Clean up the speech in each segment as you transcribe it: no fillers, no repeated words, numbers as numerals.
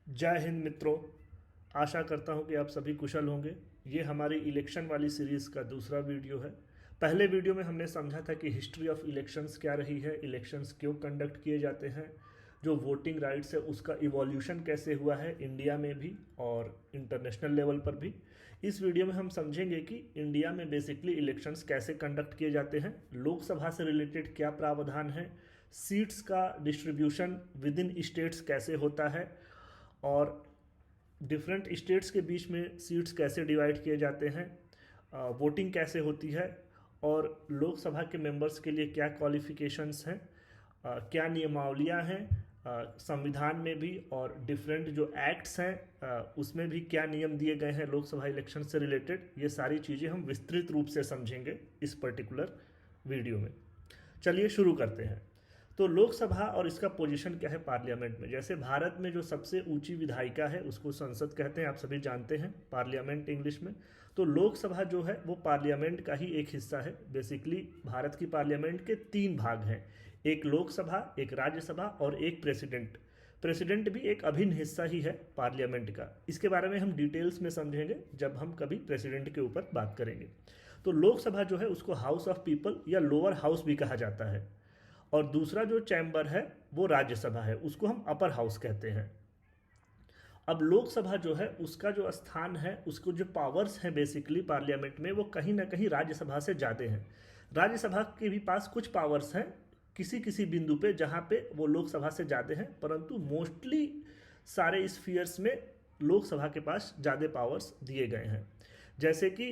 जय हिंद मित्रों। आशा करता हूं कि आप सभी कुशल होंगे। ये हमारी इलेक्शन वाली सीरीज़ का दूसरा वीडियो है। पहले वीडियो में हमने समझा था कि हिस्ट्री ऑफ इलेक्शंस क्या रही है, इलेक्शंस क्यों कंडक्ट किए जाते हैं, जो वोटिंग राइट्स है उसका इवोल्यूशन कैसे हुआ है इंडिया में भी और इंटरनेशनल लेवल पर भी। इस वीडियो में हम समझेंगे कि इंडिया में बेसिकली इलेक्शंस कैसे कंडक्ट किए जाते हैं, लोकसभा से रिलेटेड क्या प्रावधान है, सीट्स का डिस्ट्रीब्यूशन विद इन स्टेट्स कैसे होता है और डिफरेंट स्टेट्स के बीच में सीट्स कैसे डिवाइड किए जाते हैं, वोटिंग कैसे होती है और लोकसभा के मेंबर्स के लिए क्या क्वालिफिकेशंस हैं, क्या नियमावलियां हैं संविधान में भी और डिफरेंट जो एक्ट्स हैं उसमें भी क्या नियम दिए गए हैं लोकसभा इलेक्शन से रिलेटेड। ये सारी चीज़ें हम विस्तृत रूप से समझेंगे इस पर्टिकुलर वीडियो में। चलिए शुरू करते हैं। तो लोकसभा और इसका पोजीशन क्या है पार्लियामेंट में। जैसे भारत में जो सबसे ऊंची विधायिका है उसको संसद कहते हैं, आप सभी जानते हैं, पार्लियामेंट इंग्लिश में। तो लोकसभा जो है वो पार्लियामेंट का ही एक हिस्सा है। बेसिकली भारत की पार्लियामेंट के तीन भाग हैं, एक लोकसभा, एक राज्यसभा और एक प्रेसिडेंट। प्रेसिडेंट भी एक अभिन्न हिस्सा ही है पार्लियामेंट का। इसके बारे में हम डिटेल्स में समझेंगे जब हम कभी प्रेसिडेंट के ऊपर बात करेंगे। तो लोकसभा जो है उसको हाउस ऑफ पीपल या लोअर हाउस भी कहा जाता है और दूसरा जो चैम्बर है वो राज्यसभा है, उसको हम अपर हाउस कहते हैं। अब लोकसभा जो है उसका जो स्थान है, उसको जो पावर्स हैं बेसिकली पार्लियामेंट में, वो कहीं ना कहीं राज्यसभा से ज़्यादा हैं। राज्यसभा के भी पास कुछ पावर्स हैं किसी किसी बिंदु पे जहाँ पे वो लोकसभा से ज़्यादा हैं, परंतु मोस्टली सारे स्फीयर्स में लोकसभा के पास ज़्यादा पावर्स दिए गए हैं। जैसे कि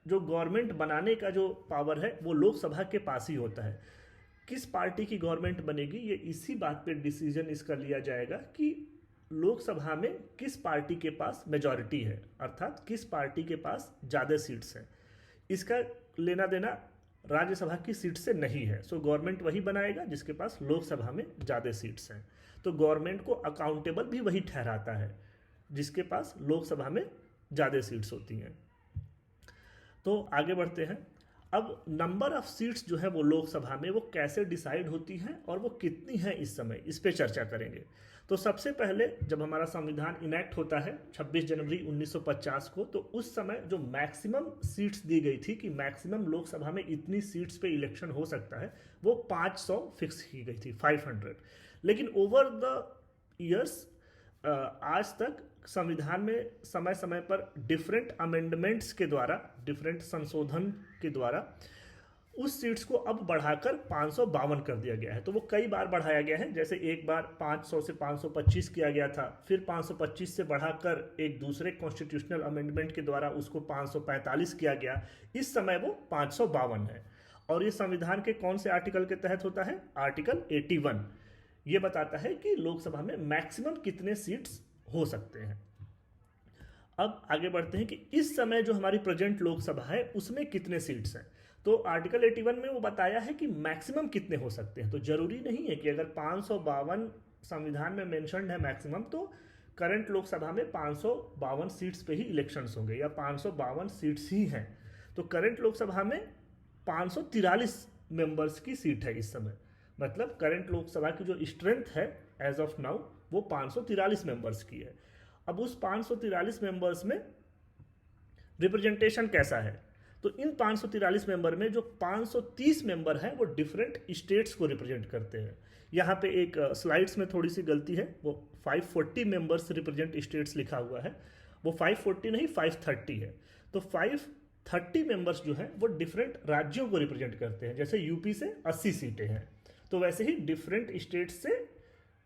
जो गवर्नमेंट बनाने का जो पावर है वो लोकसभा के पास ही होता है। किस पार्टी की गवर्नमेंट बनेगी ये इसी बात पे डिसीजन इसका लिया जाएगा कि लोकसभा में किस पार्टी के पास मेजॉरिटी है, अर्थात किस पार्टी के पास ज़्यादा सीट्स हैं। इसका लेना देना राज्यसभा की सीट से नहीं है। सो गवर्नमेंट वही बनाएगा जिसके पास लोकसभा में ज़्यादा सीट्स हैं। तो गवर्नमेंट को अकाउंटेबल भी वही ठहराता है जिसके पास लोकसभा में ज़्यादा सीट्स होती हैं। तो आगे बढ़ते हैं। अब नंबर ऑफ सीट्स जो है वो लोकसभा में वो कैसे डिसाइड होती हैं और वो कितनी हैं इस समय, इस पे चर्चा करेंगे। तो सबसे पहले जब हमारा संविधान इनेक्ट होता है 26 जनवरी 1950 को, तो उस समय जो मैक्सिमम सीट्स दी गई थी कि मैक्सिमम लोकसभा में इतनी सीट्स पे इलेक्शन हो सकता है, वो 500 फिक्स की गई थी, 500। लेकिन ओवर द ईयर्स आज तक संविधान में समय समय पर डिफरेंट अमेंडमेंट्स के द्वारा, डिफरेंट संशोधन के द्वारा उस सीट्स को अब बढ़ाकर 552 कर दिया गया है। तो वो कई बार बढ़ाया गया है। जैसे एक बार 500 से 525 किया गया था, फिर 525 से बढ़ाकर एक दूसरे कॉन्स्टिट्यूशनल अमेंडमेंट के द्वारा उसको 545 किया गया। इस समय वो 552 है। और ये संविधान के कौन से आर्टिकल के तहत होता है? आर्टिकल 81। ये बताता है कि लोकसभा में मैक्सिमम कितने सीट्स हो सकते हैं। अब आगे बढ़ते हैं कि इस समय जो हमारी प्रेजेंट लोकसभा है उसमें कितने सीट्स हैं। तो आर्टिकल 81 में वो बताया है कि मैक्सिमम कितने हो सकते हैं। तो जरूरी नहीं है कि अगर 552 संविधान में मेंशन्ड है मैक्सिमम, तो करंट लोकसभा में 552 सीट्स पे ही इलेक्शंस होंगे या 552 सीट्स ही हैं। तो करंट लोकसभा में 543 मेंबर्स की सीट है इस समय। मतलब करंट लोकसभा की जो स्ट्रेंथ है एज ऑफ नाउ वो 543 मेंबर्स की है। अब उस 543 मेंबर्स में रिप्रेजेंटेशन कैसा है? तो इन 543 मेंबर में जो 530 मेंबर हैं वो डिफरेंट स्टेट्स को रिप्रेजेंट करते हैं। यहाँ पे एक स्लाइड्स में थोड़ी सी गलती है, वो 540 मेंबर्स रिप्रेजेंट स्टेट्स लिखा हुआ है, वो 540 नहीं 530 है। तो 530 मेंबर्स जो हैं वो डिफरेंट राज्यों को रिप्रेजेंट करते हैं। जैसे यूपी से 80 सीटें हैं, तो वैसे ही डिफरेंट स्टेट से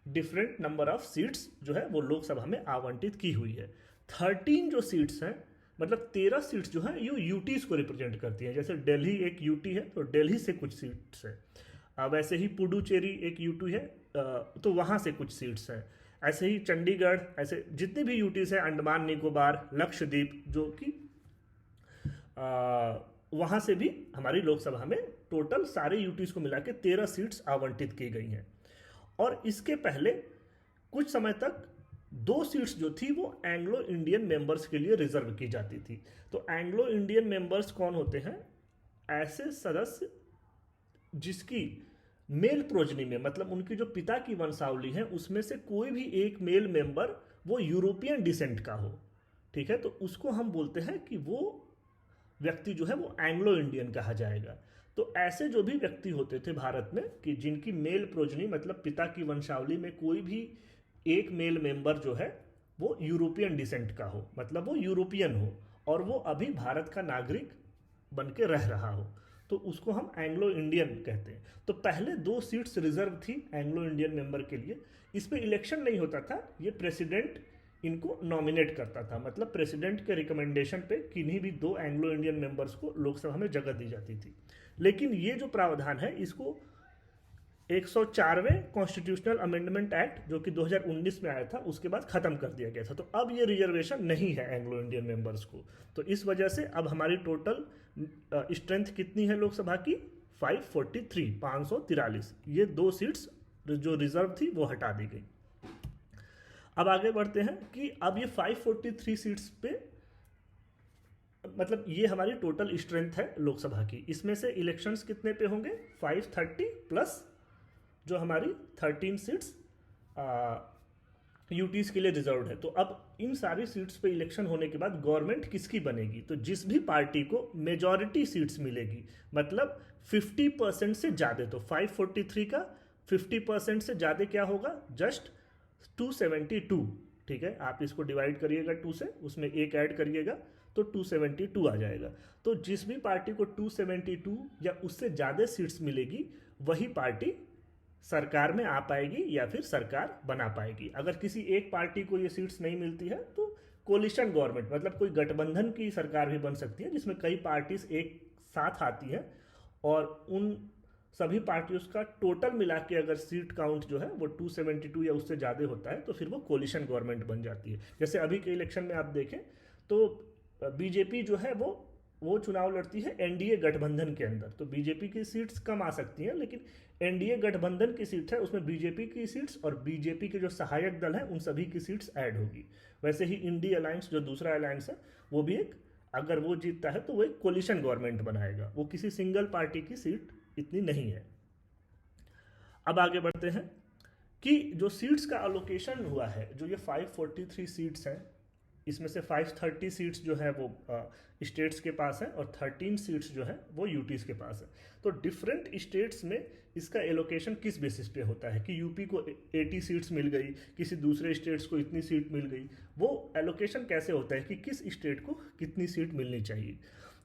डिफरेंट नंबर ऑफ सीट्स जो है वो लोकसभा में आवंटित की हुई है। 13 जो सीट्स हैं, मतलब 13 सीट्स जो हैं ये यूटीज को रिप्रेजेंट करती हैं। जैसे दिल्ली एक यूटी है तो दिल्ली से कुछ सीट्स है। वैसे ही पुडुचेरी एक यूटी है, तो वहाँ से कुछ सीट्स हैं। ऐसे ही चंडीगढ़, ऐसे जितने भी यूटीज हैं, अंडमान निकोबार, लक्षद्वीप, जो कि वहाँ से भी हमारी लोकसभा में टोटल सारे यूटीज को मिला के 13 सीट्स आवंटित की गई हैं। और इसके पहले कुछ समय तक 2 सीट्स जो थी वो एंग्लो इंडियन मेंबर्स के लिए रिजर्व की जाती थी। तो एंग्लो इंडियन मेंबर्स कौन होते हैं? ऐसे सदस्य जिसकी मेल प्रोजनी में, मतलब उनकी जो पिता की वंशावली है उसमें से कोई भी एक मेल मेंबर वो यूरोपियन डिसेंट का हो, ठीक है, तो उसको हम बोलते हैं कि वो व्यक्ति जो है वो एंग्लो इंडियन कहा जाएगा। तो ऐसे जो भी व्यक्ति होते थे भारत में कि जिनकी मेल प्रोजनी मतलब पिता की वंशावली में कोई भी एक मेल मेंबर जो है वो यूरोपियन डिसेंट का हो, मतलब वो यूरोपियन हो और वो अभी भारत का नागरिक बन के रह रहा हो, तो उसको हम एंग्लो इंडियन कहते हैं। तो पहले 2 सीट्स रिजर्व थी एंग्लो इंडियन मेंबर के लिए। इस पे इलेक्शन नहीं होता था, ये प्रेसिडेंट इनको नॉमिनेट करता था, मतलब प्रेसिडेंट के रिकमेंडेशन पे किन्हीं भी 2 एंग्लो इंडियन मेंबर्स को लोकसभा में जगह दी जाती थी। लेकिन ये जो प्रावधान है इसको 104वें कॉन्स्टिट्यूशनल अमेंडमेंट एक्ट जो कि 2019 में आया था उसके बाद खत्म कर दिया गया था। तो अब ये रिजर्वेशन नहीं है एंग्लो इंडियन मेंबर्स को। तो इस वजह से अब हमारी टोटल स्ट्रेंथ कितनी है लोकसभा की? 543, 543। ये 2 सीट्स जो रिजर्व थी वो हटा दी गई। अब आगे बढ़ते हैं कि अब ये 543 सीट्स पे मतलब ये हमारी टोटल स्ट्रेंथ है लोकसभा की। इसमें से इलेक्शंस कितने पे होंगे? 530 प्लस जो हमारी 13 सीट्स यूटीज के लिए रिजर्व्ड है। तो अब इन सारी सीट्स पे इलेक्शन होने के बाद गवर्नमेंट किसकी बनेगी? तो जिस भी पार्टी को मेजॉरिटी सीट्स मिलेगी, मतलब 50% से ज़्यादा, तो 543 का 50% से ज़्यादा क्या होगा? जस्ट 272, ठीक है। आप इसको डिवाइड करिएगा 2 से, उसमें 1 ऐड करिएगा तो 272 आ जाएगा। तो जिस भी पार्टी को 272 या उससे ज़्यादा सीट्स मिलेगी वही पार्टी सरकार में आ पाएगी या फिर सरकार बना पाएगी। अगर किसी एक पार्टी को ये सीट्स नहीं मिलती है तो कोलिशन गवर्नमेंट मतलब कोई गठबंधन की सरकार भी बन सकती है जिसमें कई पार्टीज एक साथ आती हैं और उन सभी पार्टियों का टोटल मिला के अगर सीट काउंट जो है वो 272 या उससे ज़्यादा होता है तो फिर वो कोलिशन गवर्नमेंट बन जाती है। जैसे अभी के इलेक्शन में आप देखें तो बीजेपी जो है वो चुनाव लड़ती है एनडीए गठबंधन के अंदर, तो बीजेपी की सीट्स कम आ सकती हैं, लेकिन एनडीए गठबंधन की सीट है उसमें बीजेपी की सीट्स और बीजेपी के जो सहायक दल हैं उन सभी की सीट्स ऐड होगी। वैसे ही इंडी अलायंस जो दूसरा अलायंस है वो भी एक, अगर वो जीतता है तो वो एक कोलिशन गवर्नमेंट बनाएगा, वो किसी सिंगल पार्टी की सीट इतनी नहीं है। अब आगे बढ़ते हैं कि जो सीट्स का अलोकेशन हुआ है, जो ये 543 सीट्स हैं इसमें से 530 सीट्स जो है वो स्टेट्स के पास है और 13 सीट्स जो है वो यूटीज के पास है। तो डिफरेंट स्टेट्स में इसका एलोकेशन किस बेसिस पे होता है कि यूपी को 80 सीट्स मिल गई, किसी दूसरे स्टेट्स को इतनी सीट मिल गई, वो एलोकेशन कैसे होता है कि किस स्टेट को कितनी सीट मिलनी चाहिए।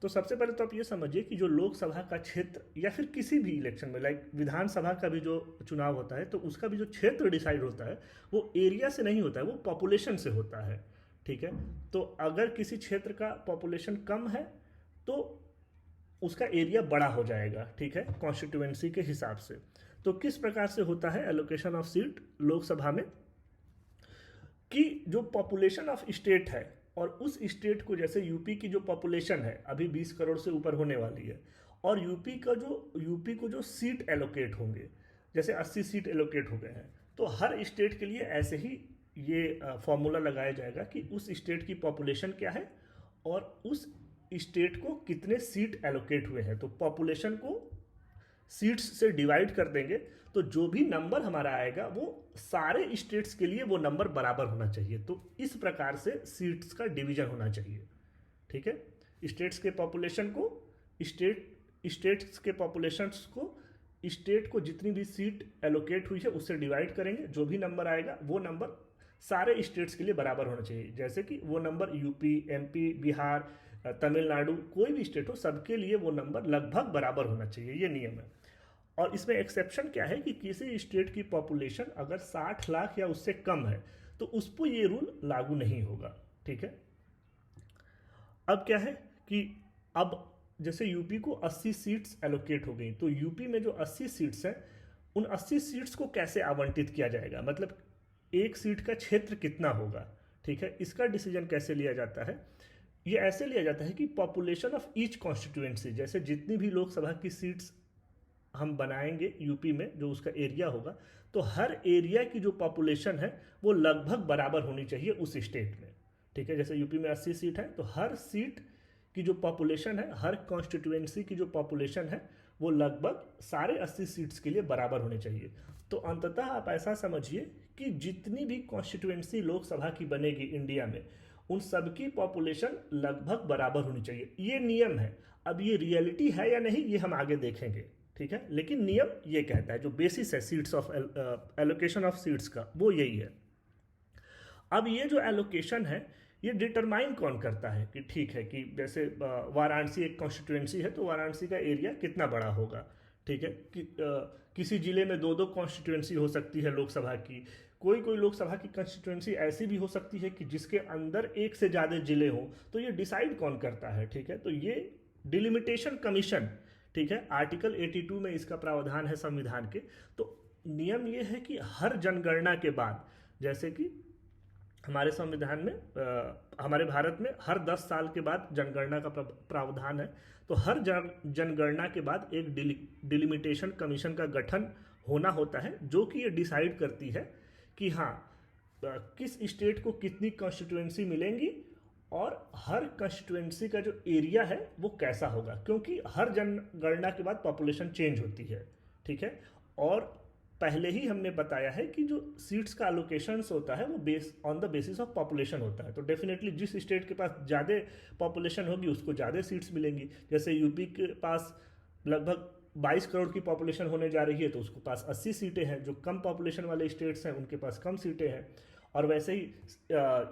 तो सबसे पहले तो आप ये समझिए कि जो लोकसभा का क्षेत्र या फिर किसी भी इलेक्शन में लाइक विधानसभा का भी जो चुनाव होता है तो उसका भी जो क्षेत्र डिसाइड होता है वो एरिया से नहीं होता है, वो पॉपुलेशन से होता है, ठीक है। तो अगर किसी क्षेत्र का पॉपुलेशन कम है तो उसका एरिया बड़ा हो जाएगा, ठीक है, कॉन्स्टिट्यूएंसी के हिसाब से। तो किस प्रकार से होता है एलोकेशन ऑफ सीट लोकसभा में कि जो पॉपुलेशन ऑफ स्टेट है और उस स्टेट को, जैसे यूपी की जो पॉपुलेशन है अभी 20 करोड़ से ऊपर होने वाली है और यूपी को जो सीट एलोकेट होंगे, जैसे 80 सीट एलोकेट हो गए हैं, तो हर स्टेट के लिए ऐसे ही ये फॉर्मूला लगाया जाएगा कि उस स्टेट की पॉपुलेशन क्या है और उस स्टेट को कितने सीट एलोकेट हुए हैं। तो पॉपुलेशन को सीट्स से डिवाइड कर देंगे तो जो भी नंबर हमारा आएगा वो सारे स्टेट्स के लिए वो नंबर बराबर होना चाहिए। तो इस प्रकार से सीट्स का डिवीजन होना चाहिए, ठीक है। स्टेट्स के पॉपुलेशन को स्टेट को जितनी भी सीट एलोकेट हुई है उससे डिवाइड करेंगे, जो भी नंबर आएगा वो नंबर सारे स्टेट्स के लिए बराबर होना चाहिए। जैसे कि वो number UP, MP, Bihar, Tamil Nadu, कोई भी स्टेट हो सबके लिए वो नंबर लगभग बराबर होना चाहिए, ये नियम है। और इसमें एक्सेप्शन क्या है कि किसी स्टेट की पॉपुलेशन अगर 60 लाख या उससे कम है तो उस पर ये रूल लागू नहीं होगा, ठीक है। अब क्या है कि अब जैसे यूपी को 80 सीट्स एलोकेट हो गई, तो यूपी में जो 80 सीट्स हैं उन 80 सीट्स को कैसे आवंटित किया जाएगा, मतलब एक सीट का क्षेत्र कितना होगा, ठीक है। इसका डिसीजन कैसे लिया जाता है? ये ऐसे लिया जाता है कि पॉपुलेशन ऑफ ईच कॉन्स्टिट्यूएंसी, जैसे जितनी भी लोकसभा की सीट्स हम बनाएंगे यूपी में जो उसका एरिया होगा, तो हर एरिया की जो पॉपुलेशन है वो लगभग बराबर होनी चाहिए उस स्टेट में, ठीक है। जैसे यूपी में 80 सीट है तो हर सीट की जो पॉपुलेशन है, हर कॉन्स्टिट्यूएंसी की जो पॉपुलेशन है वो लगभग सारे 80 सीट्स के लिए बराबर होनी चाहिए। तो अंततः आप ऐसा समझिए कि जितनी भी कॉन्स्टिट्यूएंसी लोकसभा की बनेगी इंडिया में, उन सबकी पॉपुलेशन लगभग बराबर होनी चाहिए। ये नियम है। अब ये रियलिटी है या नहीं ये हम आगे देखेंगे, ठीक है, लेकिन नियम ये कहता है, जो बेसिस है seats of allocation of seats का, वो यही है। अब ये जो एलोकेशन है ये डिटरमाइन कौन करता है कि ठीक है कि जैसे वाराणसी एक कॉन्स्टिट्यूएंसी है तो वाराणसी का एरिया कितना बड़ा होगा, ठीक है कि किसी जिले में दो दो कॉन्स्टिट्यूएंसी हो सकती है लोकसभा की, कोई कोई लोकसभा की कॉन्स्टिट्यूएंसी ऐसी भी हो सकती है कि जिसके अंदर एक से ज़्यादा जिले हों, तो ये डिसाइड कौन करता है, ठीक है, तो ये डिलिमिटेशन कमीशन, ठीक है, आर्टिकल 82 में इसका प्रावधान है संविधान के। तो नियम ये है कि हर जनगणना के बाद, जैसे कि हमारे संविधान में हमारे भारत में हर 10 साल के बाद जनगणना का प्रावधान है, तो हर जनगणना के बाद एक डिलिमिटेशन कमीशन का गठन होना होता है, जो कि ये डिसाइड करती है कि हाँ किस स्टेट को कितनी कॉन्स्टिट्यूएंसी मिलेंगी और हर कॉन्स्टिट्यूएंसी का जो एरिया है वो कैसा होगा, क्योंकि हर जनगणना के बाद पॉपुलेशन चेंज होती है, ठीक है। और पहले ही हमने बताया है कि जो सीट्स का अलोकेशंस होता है वो on the basis of population होता है, तो डेफिनेटली जिस स्टेट के पास ज़्यादा पॉपुलेशन होगी उसको ज़्यादा सीट्स मिलेंगी। जैसे यूपी के पास लगभग 22 करोड़ की पॉपुलेशन होने जा रही है तो उसके पास 80 सीटें हैं, जो कम पॉपुलेशन वाले स्टेट्स हैं उनके पास कम सीटें हैं। और वैसे ही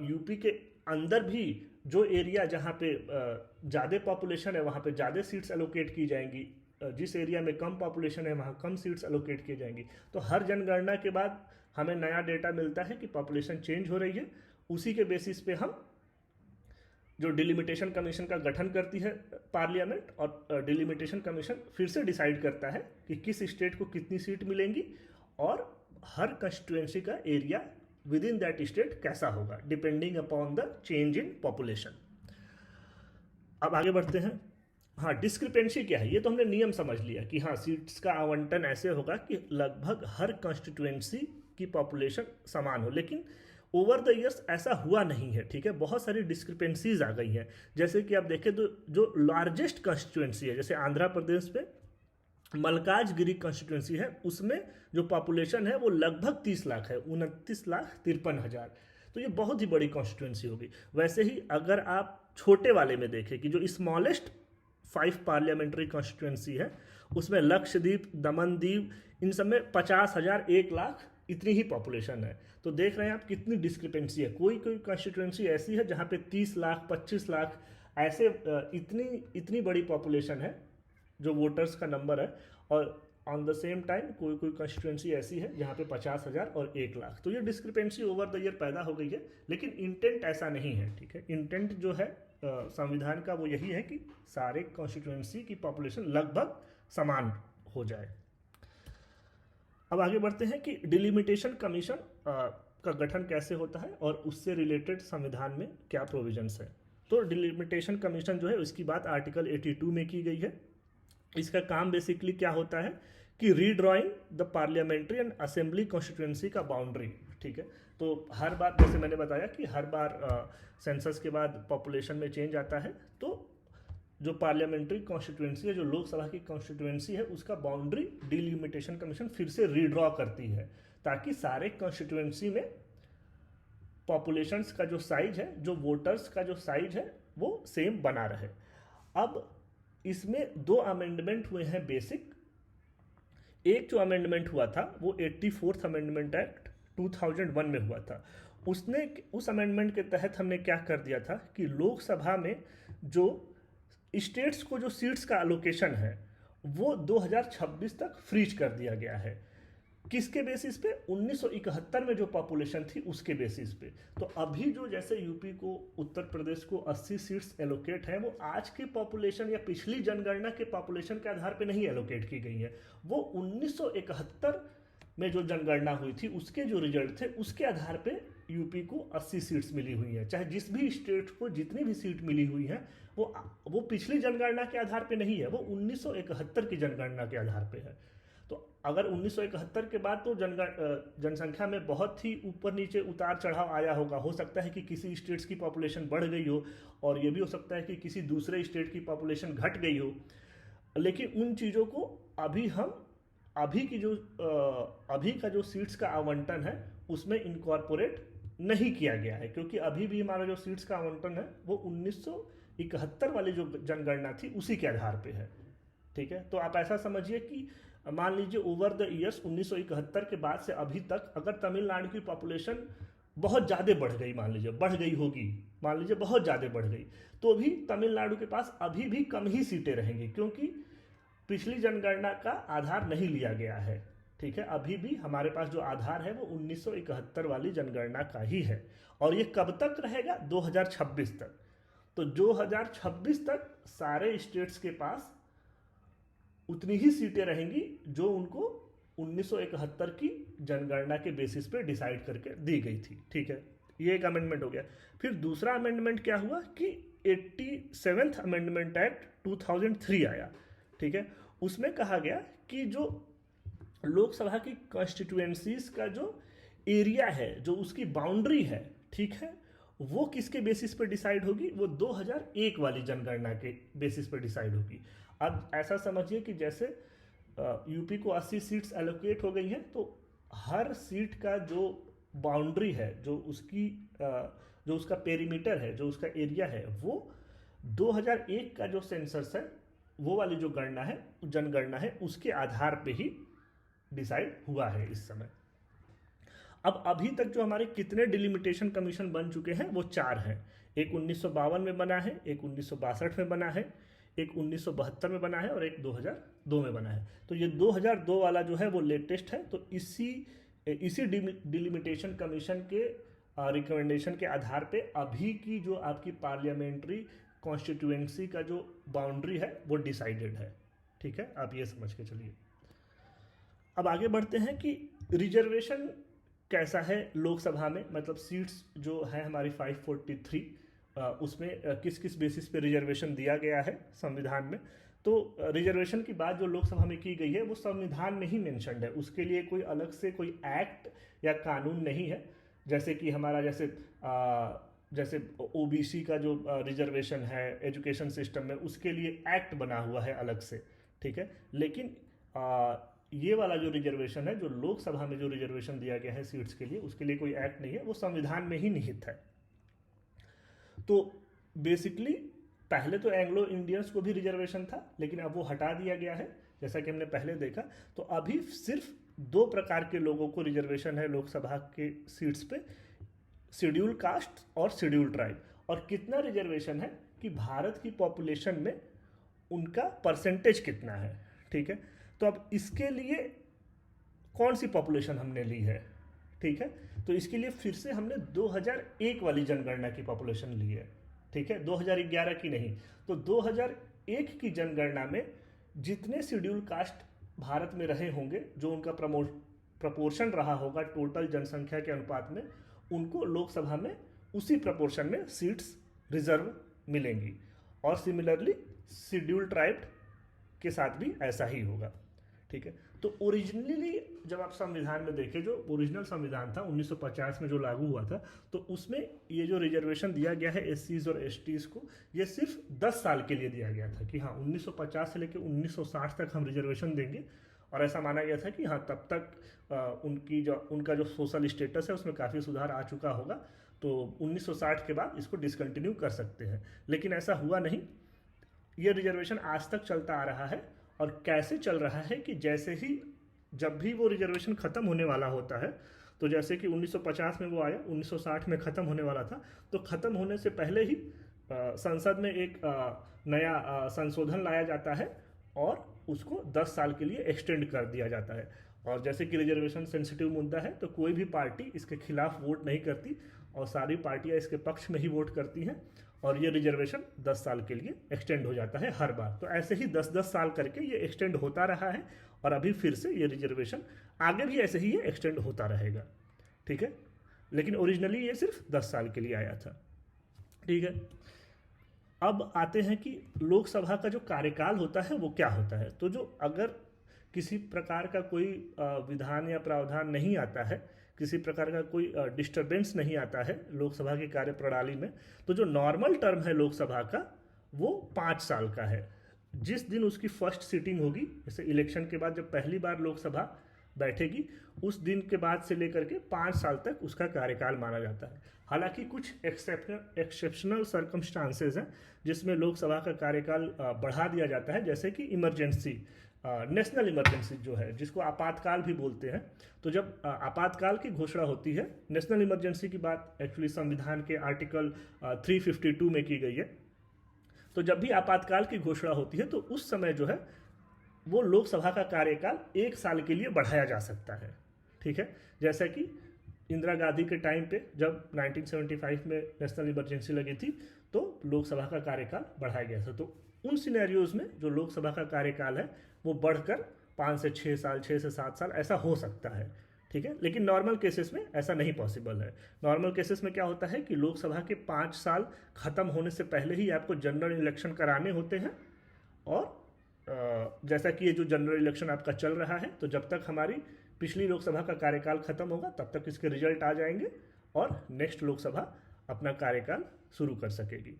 यूपी के अंदर भी जो एरिया जहाँ पे ज़्यादा पॉपुलेशन है वहाँ पे ज़्यादा सीट्स एलोकेट की जाएंगी, जिस एरिया में कम पॉपुलेशन है वहाँ कम सीट्स एलोकेट की जाएंगी। तो हर जनगणना के बाद हमें नया डेटा मिलता है कि पॉपुलेशन चेंज हो रही है, उसी के बेसिस पे हम जो डिलिमिटेशन कमीशन का गठन करती है पार्लियामेंट, और डिलिमिटेशन कमीशन फिर से डिसाइड करता है कि किस स्टेट को कितनी सीट मिलेंगी और हर कंस्टिट्यूएंसी का area with in that state कैसा होगा, depending upon the change in population. अब आगे बढ़ते हैं। हाँ, डिस्क्रिपेंसी क्या है, ये तो हमने नियम समझ लिया कि हाँ सीट्स का आवंटन ऐसे होगा कि लगभग हर कॉन्स्टिट्यूएंसी की पॉपुलेशन समान हो, लेकिन ओवर द ईयर्स ऐसा हुआ नहीं है, ठीक है, बहुत सारी डिस्क्रिपेंसीज आ गई हैं। जैसे कि आप देखें तो जो लार्जेस्ट कॉन्स्टिट्यूएंसी है, जैसे आंध्र प्रदेश में मलकाजगिरी कॉन्स्टिट्यूएंसी है, उसमें जो पॉपुलेशन है वो लगभग 30 लाख है, 29,53,000, तो ये बहुत ही बड़ी कॉन्स्टिट्यूएंसी होगी। वैसे ही अगर आप छोटे वाले में देखें कि जो स्मॉलेस्ट 5 पार्लियामेंट्री कॉन्स्टिट्यूएंसी है उसमें लक्षद्वीप, दमन दीव, इन सब में 50,000, 1 लाख इतनी ही पॉपुलेशन है। तो देख रहे हैं आप कितनी डिस्क्रिपेंसी है। कोई कोई कॉन्स्टिट्यूएंसी ऐसी है जहाँ पे 30 लाख, 25 लाख ऐसे इतनी बड़ी पॉपुलेशन है जो वोटर्स का नंबर है, और ऑन द सेम टाइम कोई कोई कॉन्स्टिट्यूएंसी ऐसी है जहाँ पे 50,000 और 1 लाख। तो ये डिस्क्रिपेंसी ओवर द ईयर पैदा हो गई है, लेकिन इंटेंट ऐसा नहीं है, ठीक है। इंटेंट जो है संविधान का वो यही है कि सारे कॉन्स्टिट्यूएंसी की पॉपुलेशन लगभग समान हो जाए। अब आगे बढ़ते हैं कि डिलिमिटेशन कमीशन का गठन कैसे होता है और उससे रिलेटेड संविधान में क्या प्रोविजंस है। तो डिलिमिटेशन कमीशन जो है उसकी बात आर्टिकल 82 में की गई है। इसका काम बेसिकली क्या होता है कि redrawing the parliamentary and assembly constituency का बाउंड्री, ठीक है। तो हर बार जैसे मैंने बताया कि हर बार सेंसस के बाद पॉपुलेशन में चेंज आता है, तो जो पार्लियामेंट्री कॉन्स्टिट्यूएंसी है, जो लोकसभा की कॉन्स्टिट्यूएंसी है, उसका बाउंड्री डिलिमिटेशन कमीशन फिर से रीड्रॉ करती है, ताकि सारे कॉन्स्टिट्यूएंसी में पॉपुलेशंस का जो साइज है, जो वोटर्स का जो साइज है, वो सेम बना रहे। अब इसमें 2 अमेंडमेंट हुए हैं बेसिक। एक जो अमेंडमेंट हुआ था वो 84th अमेंडमेंट एक्ट 2001 में हुआ था। उस अमेंडमेंट के तहत हमने क्या कर दिया था कि लोकसभा में जो स्टेट्स को जो सीट्स का एलोकेशन है वो 2026 तक फ्रीज कर दिया गया है। किसके बेसिस पे? 1971 में जो पॉपुलेशन थी उसके बेसिस पे। तो अभी जो जैसे यूपी को, उत्तर प्रदेश को 80 सीट्स एलोकेट हैं, वो आज के पॉपुलेशन या पिछली जनगणना के पॉपुलेशन के आधार पे नहीं एलोकेट की गई है। वो 1971 में जो जनगणना हुई थी उसके जो रिजल्ट थे उसके आधार पे यूपी को 80 सीट्स मिली हुई हैं। चाहे जिस भी स्टेट को जितनी भी सीट मिली हुई हैं वो पिछली जनगणना के आधार पे नहीं है, वो 1971 की जनगणना के आधार पे है। तो अगर 1971 के बाद तो जनसंख्या में बहुत ही ऊपर नीचे उतार चढ़ाव आया होगा। हो सकता है कि किसी स्टेट्स की पॉपुलेशन बढ़ गई हो, और ये भी हो सकता है कि किसी दूसरे स्टेट की पॉपुलेशन घट गई हो, लेकिन उन चीज़ों को अभी हम अभी का जो सीट्स का आवंटन है उसमें इनकॉर्पोरेट नहीं किया गया है, क्योंकि अभी भी हमारा जो सीट्स का आवंटन है वो 1971 वाली जो जनगणना थी उसी के आधार पे है। ठीक है, तो आप ऐसा समझिए कि मान लीजिए ओवर द ईयर्स 1971 के बाद से अभी तक अगर तमिलनाडु की पॉपुलेशन बहुत ज़्यादा बढ़ गई, मान लीजिए बढ़ गई होगी, मान लीजिए बहुत ज़्यादा बढ़ गई, तो भी तमिलनाडु के पास अभी भी कम ही सीटें रहेंगी, क्योंकि पिछली जनगणना का आधार नहीं लिया गया है। ठीक है, अभी भी हमारे पास जो आधार है वो 1971 वाली जनगणना का ही है, और ये कब तक रहेगा? 2026 तक। तो 2026 तक सारे स्टेट्स के पास उतनी ही सीटें रहेंगी जो उनको 1971 की जनगणना के बेसिस पे डिसाइड करके दी गई थी। ठीक है, ये एक अमेंडमेंट हो गया। फिर दूसरा अमेंडमेंट क्या हुआ कि 87th अमेंडमेंट एक्ट 2003 आया। ठीक है, उसमें कहा गया कि जो लोकसभा की कॉन्स्टिट्यूएंसीज का जो एरिया है, जो उसकी बाउंड्री है, ठीक है, वो किसके बेसिस पे डिसाइड होगी? वो 2001 वाली जनगणना के बेसिस पे डिसाइड होगी। अब ऐसा समझिए कि जैसे यूपी को 80 सीट्स एलोकेट हो गई हैं, तो हर सीट का जो बाउंड्री है, जो उसका पेरीमीटर है, जो उसका एरिया है, वो 2001 का जो सेंसस है, वो वाली जो गणना है, जनगणना है, उसके आधार पे ही डिसाइड हुआ है इस समय। अब अभी तक जो हमारे कितने डिलिमिटेशन कमीशन बन चुके हैं वो 4 हैं। एक 1952 में बना है, एक 1962 में बना है, एक 1972 में बना है और एक 2002 में बना है। तो ये 2002 वाला जो है वो लेटेस्ट है। तो इसी डिलिमिटेशन कमीशन के रिकमेंडेशन के आधार पे अभी की जो आपकी पार्लियामेंट्री कॉन्स्टिट्यूएंसी का जो बाउंड्री है वो डिसाइडेड है। ठीक है, आप ये समझ के चलिए। अब आगे बढ़ते हैं कि रिजर्वेशन कैसा है लोकसभा में, मतलब सीट्स जो है हमारी 543, उसमें किस किस बेसिस पे रिजर्वेशन दिया गया है संविधान में। तो रिजर्वेशन की बात जो लोकसभा में की गई है वो संविधान में ही मेंशन्ड है, उसके लिए कोई अलग से कोई एक्ट या कानून नहीं है। जैसे कि हमारा जैसे ओबीसी का जो रिजर्वेशन है एजुकेशन सिस्टम में, उसके लिए एक्ट बना हुआ है अलग से। ठीक है, लेकिन ये वाला जो रिजर्वेशन है, जो लोकसभा में जो रिजर्वेशन दिया गया है सीट्स के लिए, उसके लिए कोई एक्ट नहीं है, वो संविधान में ही निहित है। तो बेसिकली पहले तो एंग्लो इंडियंस को भी रिजर्वेशन था, लेकिन अब वो हटा दिया गया है, जैसा कि हमने पहले देखा। तो अभी सिर्फ 2 प्रकार के लोगों को रिजर्वेशन है लोकसभा के सीट्स पे, शेड्यूल कास्ट और शेड्यूल ट्राइब। और कितना रिजर्वेशन है कि भारत की पॉपुलेशन में उनका परसेंटेज कितना है। ठीक है, तो अब इसके लिए कौन सी पॉपुलेशन हमने ली है? ठीक है, तो इसके लिए फिर से हमने 2001 वाली जनगणना की पॉपुलेशन ली है। ठीक है, 2011 की नहीं। तो 2001 की जनगणना में जितने शेड्यूल कास्ट भारत में रहे होंगे, जो उनका प्रपोर्शन रहा होगा टोटल जनसंख्या के अनुपात में, उनको लोकसभा में उसी प्रपोर्शन में सीट्स रिजर्व मिलेंगी। और सिमिलरली शेड्यूल ट्राइब के साथ भी ऐसा ही होगा। ठीक है, तो ओरिजिनली जब आप संविधान में देखें, जो ओरिजिनल संविधान था 1950 में जो लागू हुआ था, तो उसमें ये जो रिजर्वेशन दिया गया है एससीज और एसटीज को, ये सिर्फ 10 साल के लिए दिया गया था कि हाँ 1950 से लेकर 1960 तक हम रिजर्वेशन देंगे। और ऐसा माना गया था कि हाँ तब तक उनका जो सोशल स्टेटस है उसमें काफ़ी सुधार आ चुका होगा, तो 1960 के बाद इसको डिसकंटिन्यू कर सकते हैं। लेकिन ऐसा हुआ नहीं, ये रिजर्वेशन आज तक चलता आ रहा है। और कैसे चल रहा है कि जैसे ही जब भी वो रिजर्वेशन ख़त्म होने वाला होता है, तो जैसे कि 1950 में वो आया, 1960 में ख़त्म होने वाला था, तो ख़त्म होने से पहले ही संसद में एक नया संशोधन लाया जाता है और उसको 10 साल के लिए एक्सटेंड कर दिया जाता है। और जैसे कि रिजर्वेशन सेंसिटिव मुद्दा है, तो कोई भी पार्टी इसके खिलाफ वोट नहीं करती और सारी पार्टियां इसके पक्ष में ही वोट करती हैं, और ये रिजर्वेशन 10 साल के लिए एक्सटेंड हो जाता है हर बार। तो ऐसे ही 10-10 साल करके ये एक्सटेंड होता रहा है, और अभी फिर से ये रिजर्वेशन आगे भी ऐसे ही ये एक्सटेंड होता रहेगा। ठीक है, लेकिन ओरिजिनली ये सिर्फ 10 साल के लिए आया था। ठीक है, अब आते हैं कि लोकसभा का जो कार्यकाल होता है वो क्या होता है। तो जो अगर किसी प्रकार का कोई विधान या प्रावधान नहीं आता है, किसी प्रकार का कोई डिस्टरबेंस नहीं आता है लोकसभा की कार्यप्रणाली में, तो जो नॉर्मल टर्म है लोकसभा का वो 5 साल का है। जिस दिन उसकी फर्स्ट सिटिंग होगी, जैसे इलेक्शन के बाद जब पहली बार लोकसभा बैठेगी, उस दिन के बाद से लेकर के 5 साल तक उसका कार्यकाल माना जाता है। हालांकि कुछ एक्सेप्शनल सर्कमस्टांसेस हैं जिसमें लोकसभा का कार्यकाल बढ़ा दिया जाता है, जैसे कि इमरजेंसी, नेशनल इमरजेंसी जो है, जिसको आपातकाल भी बोलते हैं। तो जब आपातकाल की घोषणा होती है, नेशनल इमरजेंसी की बात एक्चुअली संविधान के आर्टिकल 352 में की गई है। तो जब भी आपातकाल की घोषणा होती है तो उस समय जो है वो लोकसभा का कार्यकाल 1 साल के लिए बढ़ाया जा सकता है। ठीक है, जैसा कि इंदिरा गांधी के टाइम पे जब 1975 में नेशनल इमरजेंसी लगी थी तो लोकसभा का कार्यकाल बढ़ाया गया था। तो उन सिनेरियोज में जो लोकसभा का कार्यकाल है वो बढ़कर 5 से 6 साल, 6 से 7 साल ऐसा हो सकता है। ठीक है, लेकिन नॉर्मल केसेस में ऐसा नहीं पॉसिबल है। नॉर्मल केसेस में क्या होता है कि लोकसभा के 5 साल खत्म होने से पहले ही आपको जनरल इलेक्शन कराने होते हैं, और जैसा कि ये जो जनरल इलेक्शन आपका चल रहा है, तो जब तक हमारी पिछली लोकसभा का कार्यकाल खत्म होगा तब तक इसके रिजल्ट आ जाएंगे और नेक्स्ट लोकसभा अपना कार्यकाल शुरू कर सकेगी।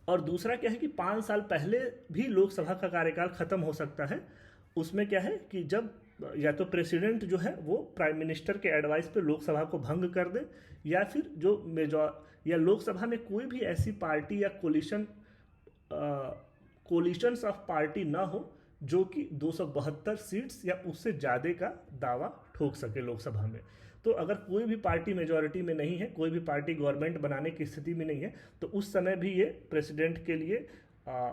और दूसरा क्या है कि 5 साल पहले भी लोकसभा का कार्यकाल खत्म हो सकता है। उसमें क्या है कि जब या तो प्रेसिडेंट जो है वो प्राइम मिनिस्टर के एडवाइस पे लोकसभा को भंग कर दे, या फिर जो या लोकसभा में कोई भी ऐसी पार्टी या कोलिशंस ऑफ पार्टी ना हो जो कि 272 सीट्स या उससे ज़्यादा का दावा ठोक सके लोकसभा में। तो अगर कोई भी पार्टी मेजॉरिटी में नहीं है, कोई भी पार्टी गवर्नमेंट बनाने की स्थिति में नहीं है, तो उस समय भी ये प्रेसिडेंट के लिए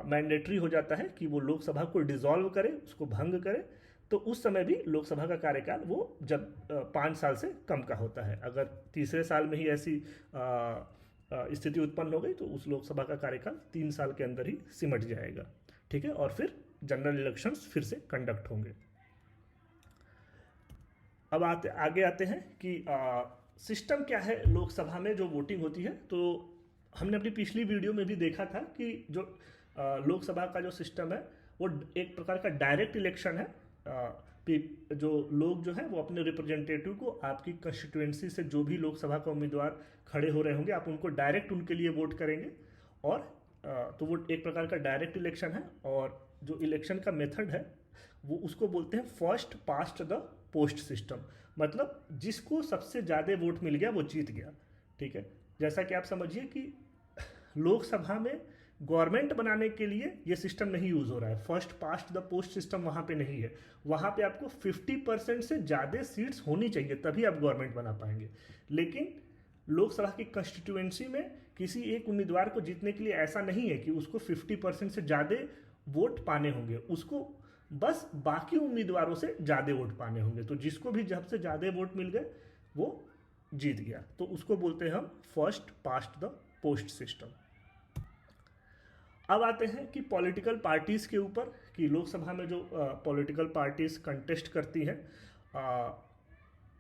मैंडेटरी हो जाता है कि वो लोकसभा को डिसॉल्व करे, उसको भंग करे। तो उस समय भी लोकसभा का कार्यकाल वो जब 5 साल से कम का होता है। अगर तीसरे साल में ही ऐसी स्थिति उत्पन्न हो गई तो उस लोकसभा का कार्यकाल 3 साल के अंदर ही सिमट जाएगा। ठीक है, और फिर जनरल इलेक्शंस फिर से कंडक्ट होंगे। अब आगे आते हैं कि सिस्टम क्या है लोकसभा में जो वोटिंग होती है। तो हमने अपनी पिछली वीडियो में भी देखा था कि जो लोकसभा का जो सिस्टम है वो एक प्रकार का डायरेक्ट इलेक्शन है। जो लोग जो है वो अपने रिप्रेजेंटेटिव को आपकी कंस्टिट्यूएंसी से जो भी लोकसभा का उम्मीदवार खड़े हो रहे होंगे, आप उनको डायरेक्ट उनके लिए वोट करेंगे। और तो वो एक प्रकार का डायरेक्ट इलेक्शन है। और जो इलेक्शन का मेथड है वो उसको बोलते हैं first past the post system. मतलब जिसको सबसे ज़्यादा वोट मिल गया वो जीत गया। ठीक है, जैसा कि आप समझिए कि लोकसभा में गवर्नमेंट बनाने के लिए ये सिस्टम नहीं यूज़ हो रहा है। First past the post system वहाँ पे नहीं है। वहाँ पे आपको 50% से ज़्यादा सीट्स होनी चाहिए तभी आप गवर्नमेंट बना पाएंगे। लेकिन लोकसभा की कंस्टिट्यूएंसी में किसी एक उम्मीदवार को जीतने के लिए ऐसा नहीं है कि उसको 50% से ज़्यादा वोट पाने होंगे, उसको बस बाकी उम्मीदवारों से ज़्यादा वोट पाने होंगे। तो जिसको भी जब से ज़्यादा वोट मिल गए वो जीत गया। तो उसको बोलते हैं हम first past the post system. अब आते हैं कि पॉलिटिकल पार्टीज़ के ऊपर, कि लोकसभा में जो पॉलिटिकल पार्टीज़ कंटेस्ट करती हैं